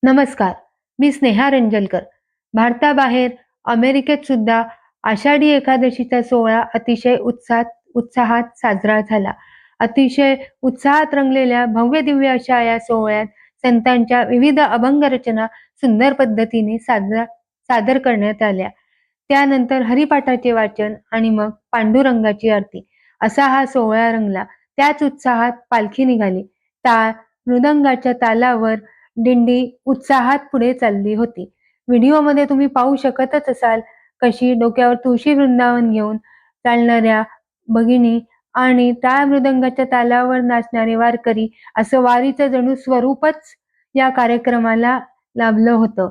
नमस्कार, मी स्नेहा रंजलकर. भारताबाहेर अमेरिकेत सुद्धा आषाढी एकादशीचा सोहळा अतिशय उत्साहात साजरा झाला. अतिशय उत्साहात रंगलेल्या भव्य-दिव्य अशा या सोहळ्यात संतांच्या विविध अभंग रचना सुंदर पद्धतीने सादर करण्यात आल्या. त्यानंतर हरिपाठाचे वाचन आणि मग पांडुरंगाची आरती असा हा सोहळा रंगला. त्याच उत्साहात पालखी निघाली. टाळ, मृदंगाच्या तालावर दिंडी उत्साहात पुढे चालली होती. व्हिडिओमध्ये तुम्ही पाहू शकतच असाल कशी डोक्यावर तुळशी वृंदावन घेऊन चालणाऱ्या भगिनी आणि टाळ मृदंगाच्या तालावर नाचणारे वारकरी असं वारीचं जणू स्वरूपच या कार्यक्रमाला लाभलं होतं.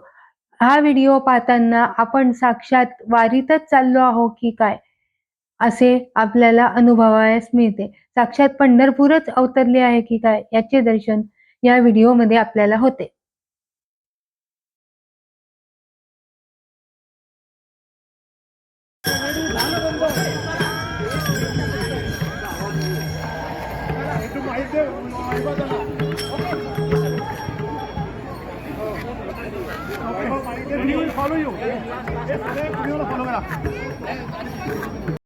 हा व्हिडिओ पाहताना आपण साक्षात वारीतच चाललो आहो की काय असे आपल्याला अनुभवायला मिळते. साक्षात पंढरपूरच अवतरले आहे की काय याचे दर्शन या व्हिडिओमध्ये आपल्याला होते. follow you. Follow